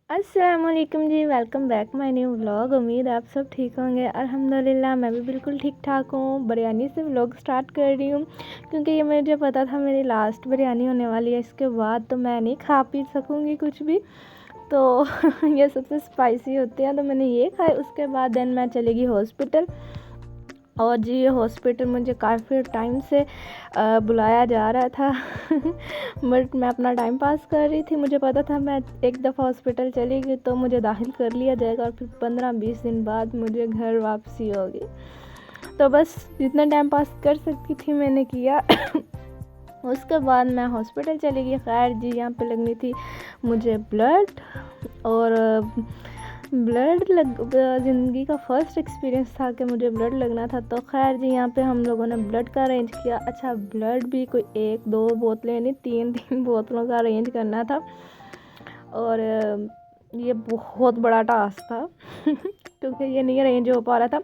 अस्सलाम वालेकुम जी, welcome back my new vlog. उम्मीद आप सब ठीक होंगे। अल्हम्दुलिल्लाह मैं भी बिल्कुल ठीक ठाक हूँ। बिरयानी से व्लॉग स्टार्ट कर रही हूँ क्योंकि ये मुझे पता था मेरी लास्ट बिरयानी होने वाली है। इसके बाद तो मैं नहीं खा पी सकूँगी कुछ भी, तो ये सबसे स्पाइसी होते हैं, तो मैंने ये खाए। उसके बाद देन मैं चली गई हॉस्पिटल। और जी ये हॉस्पिटल मुझे काफ़ी टाइम से बुलाया जा रहा था बट मैं अपना टाइम पास कर रही थी। मुझे पता था मैं एक दफ़ा हॉस्पिटल चली गई तो मुझे दाखिल कर लिया जाएगा और फिर 15-20 दिन बाद मुझे घर वापसी होगी। तो बस जितना टाइम पास कर सकती थी मैंने किया। उसके बाद मैं हॉस्पिटल चली गई। खैर जी यहाँ पे लगनी थी मुझे ब्लड, और ज़िंदगी का फर्स्ट एक्सपीरियंस था कि मुझे ब्लड लगना था। तो खैर जी यहाँ पे हम लोगों ने ब्लड का अरेंज किया। अच्छा, ब्लड भी कोई 1-2 बोतलें नहीं, 3-3 बोतलों का अरेंज करना था। और ये बहुत बड़ा टास्क था क्योंकि ये नहीं अरेंज हो पा रहा था।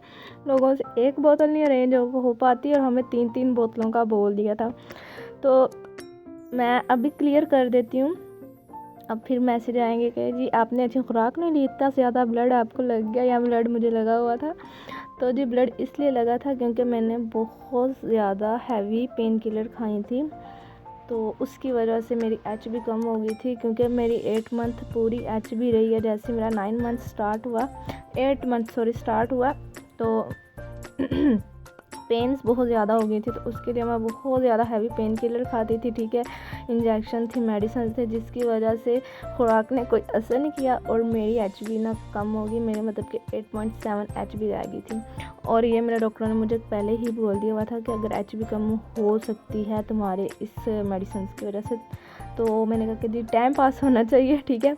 लोगों से एक बोतल नहीं अरेंज हो पाती और हमें 3-3 बोतलों का बोल दिया था। तो मैं अभी क्लियर कर देती हूँ। अब फिर मैसेज आएंगे कि जी आपने अच्छी खुराक नहीं ली, इतना ज़्यादा ब्लड आपको लग गया, या ब्लड मुझे लगा हुआ था। तो जी ब्लड इसलिए लगा था क्योंकि मैंने बहुत ज़्यादा हैवी पेन किलर खाई थी, तो उसकी वजह से मेरी एच बी कम हो गई थी। क्योंकि मेरी 8 मंथ पूरी एच बी रही है। जैसे मेरा 9 मंथ स्टार्ट हुआ, 8 मंथ स्टार्ट हुआ, तो पेन्स बहुत ज़्यादा हो गई थी। तो उसके लिए मैं बहुत ज़्यादा हैवी पेन किलर खाती थी, ठीक है। इंजेक्शन थी, मेडिसिन थे, जिसकी वजह से खुराक ने कोई असर नहीं किया और मेरी एच बी ना कम होगी। मेरे मतलब कि 8.7 एच बी रह गई थी। और ये मेरे डॉक्टर ने मुझे पहले ही बोल दिया हुआ था कि अगर एच बी कम हो सकती है तुम्हारे इस मेडिसिन की वजह से। तो मैंने कहा कि जी टाइम पास होना चाहिए, ठीक है,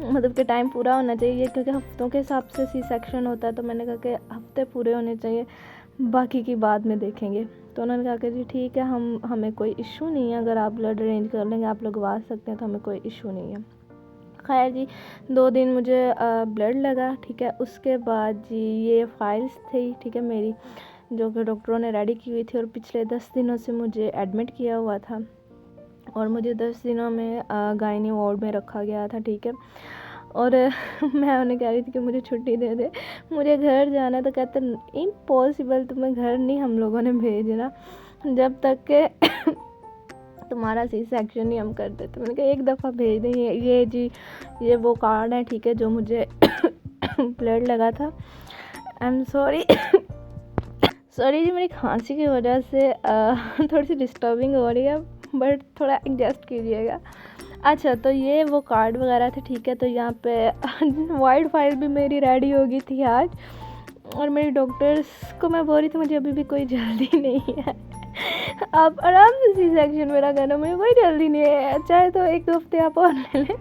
मतलब कि टाइम पूरा होना चाहिए, क्योंकि हफ्तों के हिसाब से सी सेक्शन होता है। तो मैंने कहा कि हफ्ते पूरे होने चाहिए, बाकी की बाद में देखेंगे। तो उन्होंने कहा कि जी ठीक है, हमें कोई इशू नहीं है, अगर आप ब्लड अरेंज कर लेंगे, आप लगवा सकते हैं, तो हमें कोई इशू नहीं है। खैर जी 2 दिन मुझे ब्लड लगा, ठीक है। उसके बाद जी ये फाइल्स थी, ठीक है, मेरी जो कि डॉक्टरों ने रेडी की हुई थी, और पिछले 10 दिनों से मुझे एडमिट किया हुआ था और मुझे 10 दिनों में गायनी वार्ड में रखा गया था, ठीक है। और मैं उन्हें कह रही थी कि मुझे छुट्टी दे दे, मुझे घर जाना। तो कहते इम्पॉसिबल, तुम्हें घर नहीं हम लोगों ने भेजना जब तक के तुम्हारा सी सेक्शन नहीं हम कर देते। मैंने कहा एक दफ़ा भेज दें। ये जी ये वो कार्ड है, ठीक है, जो मुझे ब्लड लगा था। आई एम सॉरी सॉरी जी, मेरी खांसी की वजह से थोड़ी सी डिस्टर्बिंग हो रही है, बट थोड़ा एडजस्ट कीजिएगा। अच्छा, तो ये वो कार्ड वगैरह थे, ठीक है। तो यहाँ पे वाइड फाइल भी मेरी रेडी हो गई थी आज। और मेरी डॉक्टर्स को मैं बोल रही थी मुझे अभी भी कोई जल्दी नहीं है, आप आराम से सी सेक्शन मेरा करना, मुझे कोई जल्दी नहीं है, चाहे तो 1 हफ्ते आप और ले लें।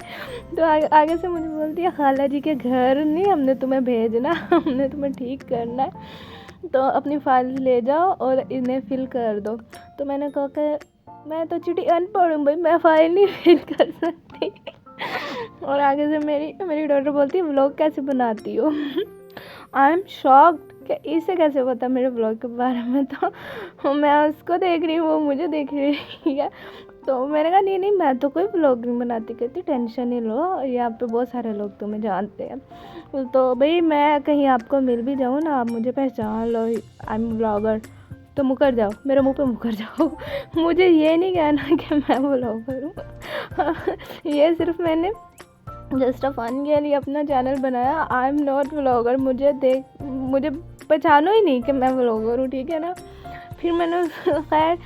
तो आगे से मुझे बोलती है खाला जी के घर नहीं हमने तुम्हें भेजना, हमने तुम्हें ठीक करना है, तो अपनी फाइल ले जाओ और इन्हें फिल कर दो। तो मैंने कहा कि मैं तो चिट्ठी अनपढ़ हूँ भाई, मैं फाइल नहीं फिल कर सकती। और आगे से मेरी डॉक्टर बोलती है व्लॉग कैसे बनाती हो। आई एम शॉक्ड कि इसे कैसे पता मेरे व्लॉग के बारे में। तो मैं उसको देख रही हूँ, वो मुझे देख रही है। तो मैंने कहा नहीं मैं तो कोई व्लॉग नहीं बनाती, कहती टेंशन नहीं लो, यहाँ पे बहुत सारे लोग तुम्हें जानते हैं। तो भाई मैं कहीं आपको मिल भी जाऊँ ना, आप मुझे पहचान लो, आई एम व्लॉगर, तो मुकर जाओ, मेरे मुंह पे मुकर जाओ। मुझे ये नहीं कहना कि मैं व्लॉगर हूँ। ये सिर्फ मैंने जस्ट फन के लिए अपना चैनल बनाया। आई एम नॉट व्लॉगर, मुझे पहचानो ही नहीं कि मैं व्लॉगर हूँ, ठीक है ना। फिर मैंने खैर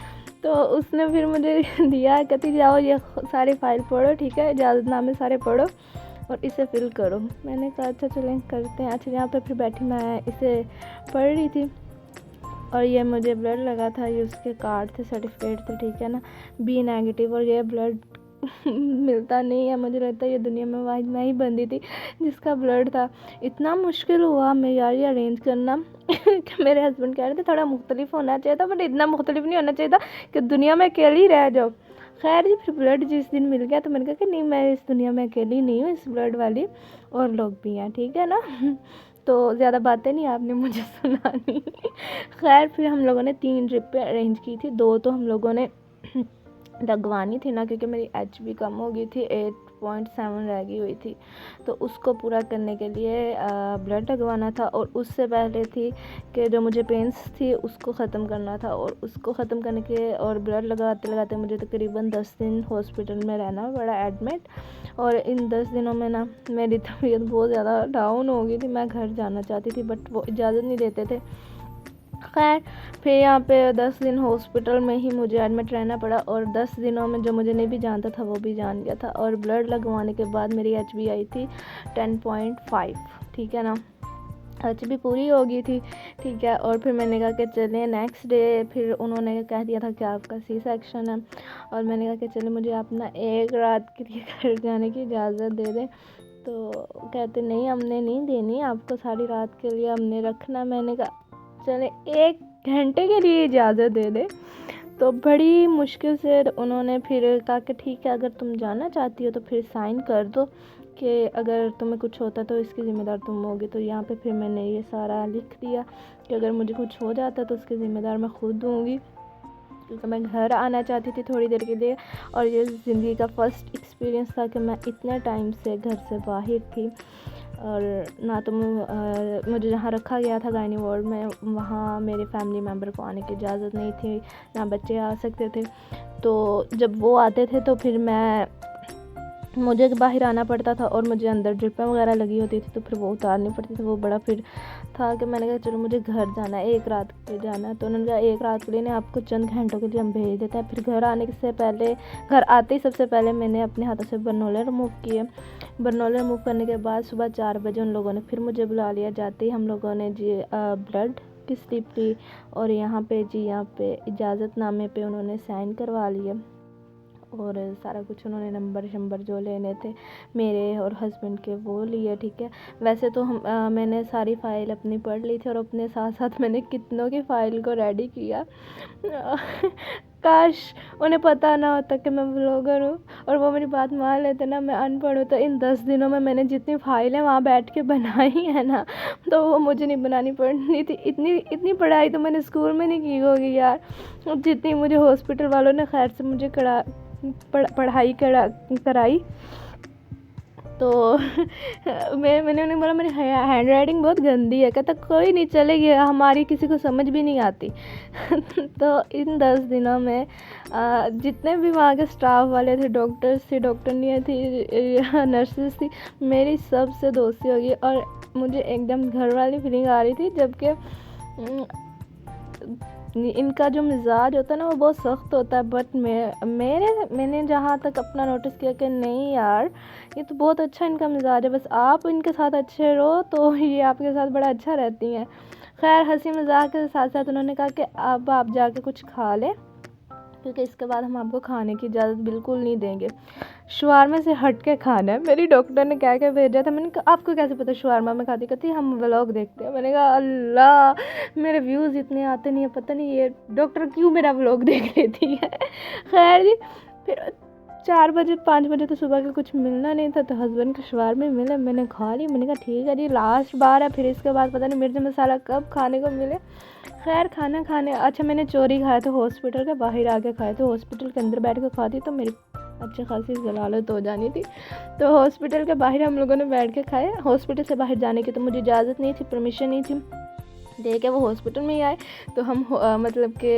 तो उसने फिर मुझे दिया, कहती जाओ ये सारी फाइल पढ़ो, ठीक है, इजाज़तनामे सारे पढ़ो और इसे फिल करो। मैंने कहा अच्छा चलें करते हैं। अच्छा, यहाँ पे फिर बैठी मैं इसे पढ़ रही थी और ये मुझे ब्लड लगा था, ये उसके कार्ड थे, सर्टिफिकेट थे, ठीक है ना, बी नेगेटिव। और ये ब्लड मिलता नहीं है, मुझे लगता है ये दुनिया में वाहिद मैं ही बंदी थी जिसका ब्लड था। इतना मुश्किल हुआ मैं यार ये अरेंज करना कि मेरे हस्बैंड कह रहे थे थोड़ा मुख्तलिफ होना चाहिए था, बट इतना मुख्तलिफ नहीं होना चाहिए था कि दुनिया में अकेली रह जाओ। खैर जी फिर ब्लड जिस दिन मिल गया तो मैंने कहा कि नहीं, मैं इस दुनिया में अकेली नहीं हूँ, इस ब्लड वाली और लोग भी हैं, ठीक है ना। तो ज़्यादा बातें नहीं आपने मुझे सुनानी। खैर फिर हम लोगों ने 3 ट्रिपें अरेंज की थी, 2 तो हम लोगों ने लगवानी थी ना, क्योंकि मेरी एच बी कम हो गई थी, 3.7 रह गई हुई थी, तो उसको पूरा करने के लिए ब्लड लगवाना था। और उससे पहले थी कि जो मुझे पेन्स थी उसको ख़त्म करना था, और उसको ख़त्म करने के और ब्लड लगाते लगाते मुझे तकरीबन 10 दिन हॉस्पिटल में रहना पड़ा एडमिट। और इन 10 दिनों में ना मेरी तबीयत बहुत ज़्यादा डाउन हो गई थी। मैं घर जाना चाहती थी बट वो इजाज़त नहीं देते थे। खैर फिर यहाँ पे 10 दिन हॉस्पिटल में ही मुझे एडमिट रहना पड़ा, और 10 दिनों में जो मुझे नहीं भी जानता था वो भी जान गया था। और ब्लड लगवाने के बाद मेरी HB आई थी 10.5, ठीक है ना, HB पूरी हो गई थी, ठीक है। और फिर मैंने कहा कि चलें नेक्स्ट डे, फिर उन्होंने कह दिया था कि आपका C सेक्शन है, और मैंने कहा कि चले मुझे अपना एक रात के लिए घर जाने की इजाज़त दे दें। तो कहते नहीं, हमने नहीं देनी आपको सारी रात के लिए, हमने रखना। मैंने कहा चले 1 घंटे के लिए इजाज़त दे दे। तो बड़ी मुश्किल से उन्होंने फिर कहा कि ठीक है, अगर तुम जाना चाहती हो तो फिर साइन कर दो कि अगर तुम्हें कुछ होता तो इसकी ज़िम्मेदार तुम होगी। तो यहाँ पे फिर मैंने ये सारा लिख दिया कि अगर मुझे कुछ हो जाता तो उसकी ज़िम्मेदार मैं खुद दूँगी, क्योंकि मैं घर आना चाहती थी थोड़ी देर के लिए। और ये ज़िंदगी का फ़र्स्ट एक्सपीरियंस था कि मैं इतने टाइम से घर से बाहर थी, और ना तो मुझे जहाँ रखा गया था गायनी वार्ड में, वहाँ मेरे फैमिली मेम्बर को आने की इजाज़त नहीं थी, ना बच्चे आ सकते थे। तो जब वो आते थे तो फिर मुझे बाहर आना पड़ता था, और मुझे अंदर ड्रिपें वगैरह लगी होती थी तो फिर वो उतारनी पड़ती थी। वो बड़ा फिर था कि मैंने कहा चलो मुझे घर जाना है, 1 रात के लिए जाना है। तो उन्होंने कहा 1 रात के लिए नहीं, आपको चंद घंटों के लिए हम भेज देते हैं। फिर घर आने से पहले, घर आते ही सबसे पहले मैंने अपने हाथों से बर्नोले रिमूव किए। बर्नोले रिमूव करने के बाद सुबह 4 बजे उन लोगों ने फिर मुझे बुला लिया। जाते ही हम लोगों ने जी ब्लड की स्लिप ली, और यहाँ पे इजाज़तनामे पे उन्होंने साइन करवा लिए, और सारा कुछ उन्होंने नंबर जो लेने थे मेरे और हस्बैंड के वो लिए, ठीक है। वैसे तो मैंने सारी फ़ाइल अपनी पढ़ ली थी, और अपने साथ साथ मैंने कितनों की फ़ाइल को रेडी किया। काश उन्हें पता ना होता कि मैं ब्लॉगर हूँ, और वो मेरी बात मान लेते ना, मैं अनपढ़ हूँ। तो इन 10 दिनों में मैंने जितनी फ़ाइलें वहाँ बैठ के बनाई है ना, तो वो मुझे नहीं बनानी पड़नी थी। इतनी पढ़ाई तो मैंने स्कूल में नहीं की होगी यार, जितनी मुझे हॉस्पिटल वालों ने खैर से मुझे पढ़ाई कराई। तो मैंने उन्हें बोला मेरी हैंड राइटिंग बहुत गंदी है। कहता कोई नहीं, चलेगी, हमारी किसी को समझ भी नहीं आती। तो इन 10 दिनों में जितने भी वहाँ के स्टाफ वाले थे, डॉक्टर्स थी, डॉक्टरनियाँ थी, नर्सेस थी, मेरी सबसे दोस्ती होगी। और मुझे एकदम घर वाली फीलिंग आ रही थी, जबकि इनका जो मिजाज होता है ना वो बहुत सख्त होता है। बट मैंने जहाँ तक अपना नोटिस किया कि नहीं यार, ये तो बहुत अच्छा इनका मिजाज है, बस आप इनके साथ अच्छे रहो तो ये आपके साथ बड़ा अच्छा रहती हैं। खैर हंसी मजाक के साथ साथ उन्होंने कहा कि अब आप जाके कुछ खा लें, क्योंकि इसके बाद हम आपको खाने की इजाज़त बिल्कुल नहीं देंगे, शवारमा से हट के खाना है। मेरी डॉक्टर ने क्या क्या भेजा था। मैंने कहा आपको कैसे पता शवारमा में खाती? कहती हम व्लॉग देखते हैं। मैंने कहा अल्लाह, मेरे व्यूज़ इतने आते नहीं है, पता नहीं ये डॉक्टर क्यों मेरा व्लॉग देख लेती है। खैर जी, फिर 4 बजे 5 बजे तो सुबह का कुछ मिलना नहीं था, तो हस्बैंड के शवारमे मिले, मैंने खा ली। मैंने कहा ठीक है जी, लास्ट बार है, फिर इसके बाद पता नहीं मिर्च मसाला कब खाने को मिले। खैर खाना खाने, अच्छा मैंने चोरी खाया था, हॉस्पिटल के बाहर आके खाए थे। हॉस्पिटल के अंदर बैठ के खाती तो मेरी अच्छी खासी जलालत हो जानी थी। तो हॉस्पिटल के बाहर हम लोगों ने बैठ के खाए। हॉस्पिटल से बाहर जाने की तो मुझे इजाज़त नहीं थी, परमिशन नहीं थी। देखे वो हॉस्पिटल में ही आए, तो हम मतलब कि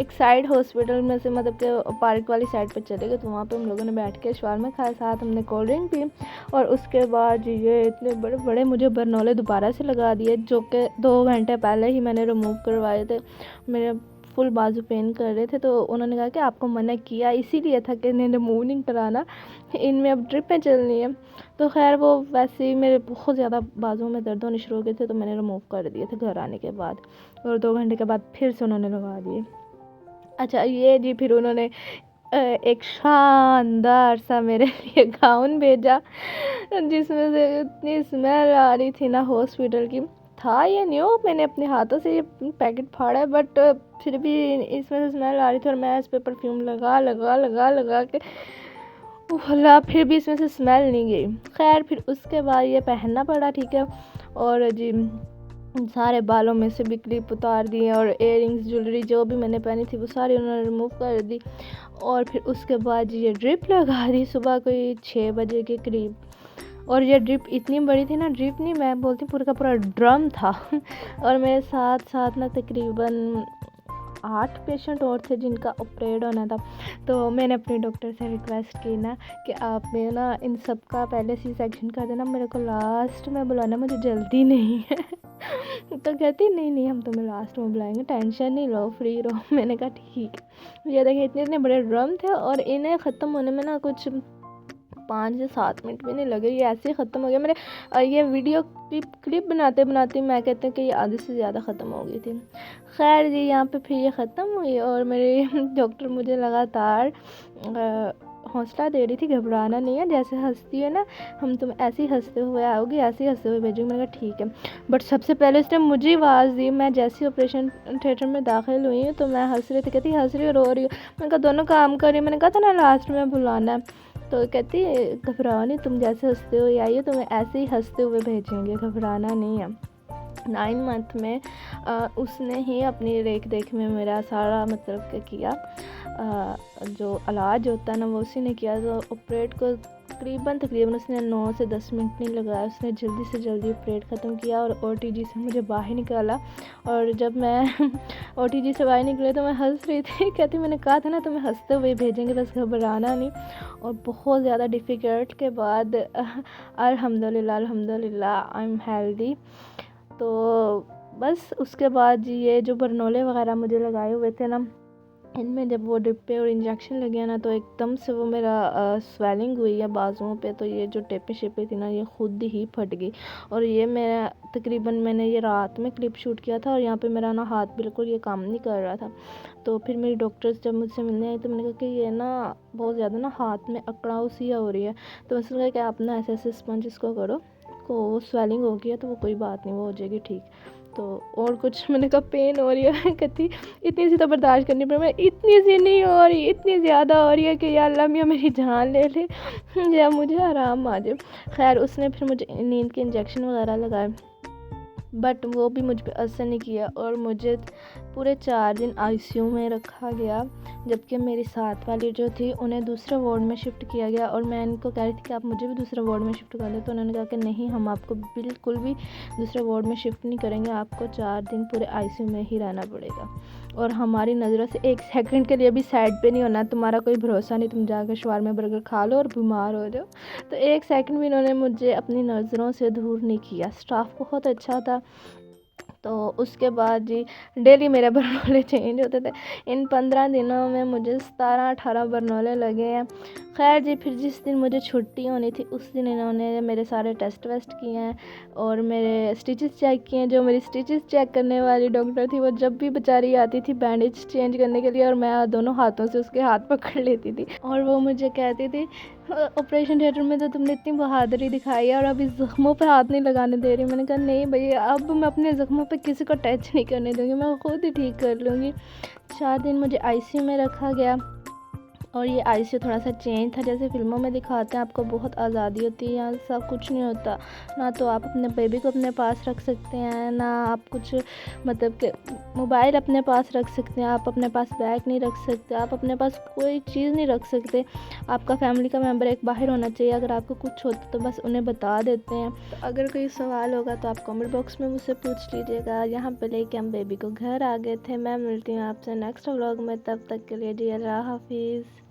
एक साइड हॉस्पिटल में से, मतलब कि पार्क वाली साइड पर चले गए। तो वहाँ पे हम लोगों ने बैठ के शवारमा खाया, साथ हमने कोल्ड ड्रिंक पी। और उसके बाद ये इतने बड़े बड़े मुझे बर्नोले दोबारा से लगा दिए, जो कि 2 घंटे पहले ही मैंने रिमूव करवाए थे। मेरे फुल बाजू पेन कर रहे थे, तो उन्होंने कहा कि आपको मना किया इसीलिए था कि इन्हें रिमूव नहीं कराना, इनमें अब ड्रिपें चलनी है। तो खैर वो वैसे ही मेरे बहुत ज़्यादा बाजुओं में दर्द होने शुरू हो गए थे, तो मैंने रिमूव कर दिए थे घर आने के बाद। और 2 घंटे के बाद फिर से उन्होंने लगा दिए। अच्छा ये जी, फिर उन्होंने एक शानदार सा मेरे लिए गाउन भेजा, जिसमें से इतनी स्मेल आ रही थी ना हॉस्पिटल की। था ये न्यू, मैंने अपने हाथों से ये पैकेट फाड़ा है, बट फिर भी इसमें से स्मेल आ रही थी। और मैं इस पर परफ्यूम लगा के भला फिर भी इसमें से स्मेल नहीं गई। खैर फिर उसके बाद ये पहनना पड़ा, ठीक है। और जी सारे बालों में से भी क्लिप उतार दिए और इयररिंग्स ज्वेलरी जो भी मैंने पहनी थी वो सारी उन्होंने रिमूव कर दी। और फिर उसके बाद ये ड्रिप लगा दी सुबह कोई 6 बजे के करीब। और ये ड्रिप इतनी बड़ी थी ना, ड्रिप नहीं मैं बोलती पूरा का पूरा ड्रम था। और मेरे साथ साथ ना तकरीबन 8 पेशेंट और थे जिनका ऑपरेट होना था। तो मैंने अपने डॉक्टर से रिक्वेस्ट की ना कि आप मेरे ना इन सब का पहले सी सेक्शन कर देना, मेरे को लास्ट में बुलाना, मुझे जल्दी नहीं है। तो कहती नहीं नहीं हम तुम्हें लास्ट में बुलाएंगे, टेंशन नहीं लो, फ्री रहो। मैंने कहा ठीक है। ये देखिए इतने इतने बड़े ड्रम थे और इन्हें ख़त्म होने में ना कुछ 5 से 7 मिनट भी नहीं लगे, ये ऐसे ही ख़त्म हो गया। मेरे ये वीडियो क्लिप बनाते बनाते मैं कहते हैं कि ये आधे से ज़्यादा ख़त्म हो गई थी। खैर जी यहाँ पे फिर ये ख़त्म हुई और मेरे डॉक्टर मुझे लगातार हौसला दे रही थी, घबराना नहीं है, जैसे हंसती है ना हम तुम ऐसे ही हंसते हुए आओगे, ऐसे ही हंसते हुए भेजोगे। मैंने कहा ठीक है। बट सबसे पहले उसने मुझे आवाज़ दी, मैं जैसे ऑपरेशन थिएटर में दाखिल हुई तो मैं हंस रही थी, कहती हंस रही हो रो रही हो। मैंने कहा दोनों काम कर रही हूँ, मैंने कहा था ना लास्ट में बुलाना है। तो कहती घबराओ नहीं, तुम जैसे हंसते हो आइए, तुम्हें ऐसे ही हंसते हुए भेजेंगे, घबराना नहीं है। 9 मंथ में उसने ही अपनी रेख देख में मेरा सारा मतलब क्या किया, जो इलाज होता है ना वो उसी ने किया। तो ऑपरेट को तकरीबन उसने 9 से 10 मिनट नहीं लगाया, उसने जल्दी से जल्दी ऑपरेट ख़त्म किया और ओटीजी से मुझे बाहर निकाला। और जब मैं ओटीजी से बाहर निकले तो मैं हंस रही थी, कहती मैंने कहा था ना तुम्हें हंसते हुए भेजेंगे, बस घबराना नहीं। और बहुत ज़्यादा डिफ़िकल्ट के बाद अल्हम्दुलिल्लाह आई एम हेल्दी। तो बस उसके बाद ये जो बरनोले वगैरह मुझे लगाए हुए थे ना, इनमें जब वो ड्रिप पे और इंजेक्शन लगे ना तो एकदम से वो मेरा स्वेलिंग हुई है बाजुओं पे। तो ये जो टेपे शेपे थी ना ये खुद ही फट गई। और ये मेरा तकरीबन मैंने ये रात में क्लिप शूट किया था और यहाँ पे मेरा ना हाथ बिल्कुल ये काम नहीं कर रहा था। तो फिर मेरी डॉक्टर्स जब मुझसे मिलने आई तो मैंने कहा कि ये ना बहुत ज़्यादा ना हाथ में अकड़ाव सी हो रही है। तो उसने कहा कि आप ना ऐसे ऐसे स्पंज इसको करो, को वो स्वेलिंग हो गई है तो वो कोई बात नहीं, वो हो जाएगी ठीक। तो और कुछ मैंने कहा पेन हो रही है, कहती इतनी सी तो बर्दाश्त करनी पड़ी। मैं इतनी सी नहीं हो रही, इतनी ज़्यादा हो रही है कि या अल्लाह मियाँ मेरी जान ले ले या मुझे आराम आ जाए। खैर उसने फिर मुझे नींद के इंजेक्शन वगैरह लगाए, बट वो भी मुझ पे असर नहीं किया और मुझे पूरे 4 दिन आईसीयू में रखा गया। जबकि मेरी साथ वाली जो थी उन्हें दूसरे वार्ड में शिफ्ट किया गया और मैं इनको कह रही थी कि आप मुझे भी दूसरे वार्ड में शिफ्ट कर दो। तो उन्होंने कहा कि नहीं हम आपको बिल्कुल भी दूसरे वार्ड में शिफ्ट नहीं करेंगे, आपको 4 दिन पूरे आईसीयू में ही रहना पड़ेगा। और हमारी नज़रों से 1 सेकंड के लिए भी साइड पे नहीं होना, तुम्हारा कोई भरोसा नहीं, तुम जाकर शवारमा बर्गर खा लो और बीमार हो जाओ। तो 1 सेकंड भी इन्होंने मुझे अपनी नज़रों से दूर नहीं किया। स्टाफ बहुत अच्छा था। तो उसके बाद जी डेली मेरे बरनोले चेंज होते थे। इन 15 दिनों में मुझे 17-18 बरनोले लगे हैं। खैर जी फिर जिस दिन मुझे छुट्टी होनी थी उस दिन इन्होंने मेरे सारे टेस्ट वेस्ट किए हैं और मेरे स्टिचेस चेक किए हैं। जो मेरी स्टिचेस चेक करने वाली डॉक्टर थी वो जब भी बेचारी आती थी बैंडेज चेंज करने के लिए और मैं दोनों हाथों से उसके हाथ पकड़ लेती थी और वो मुझे कहती थी ऑपरेशन थिएटर में तो तुमने इतनी बहादुरी दिखाई है और अभी ज़ख्मों पे हाथ नहीं लगाने दे रही। मैंने कहा नहीं भैया अब मैं अपने ज़ख्मों पे किसी को टच नहीं करने दूँगी, मैं खुद ही ठीक कर लूँगी। 4 दिन मुझे आईसीयू में रखा गया और ये आईसीयू थोड़ा सा चेंज था, जैसे फ़िल्मों में दिखाते हैं आपको बहुत आज़ादी होती है, यहाँ सब कुछ नहीं होता। ना तो आप अपने बेबी को अपने पास रख सकते हैं, ना आप कुछ मतलब कि मोबाइल अपने पास रख सकते हैं, आप अपने पास बैग नहीं रख सकते, आप अपने पास कोई चीज़ नहीं रख सकते। आपका फैमिली का मेम्बर एक बाहर होना चाहिए, अगर आपको कुछ होता तो बस उन्हें बता देते हैं। तो अगर कोई सवाल होगा तो आप कमेंट बॉक्स में मुझसे पूछ लीजिएगा। यहाँ पे लेके हम बेबी को घर आ गए थे। मैं मिलती हूँ आपसे नेक्स्ट व्लॉग में, तब तक के लिए जी अल्लाह हाफिज़।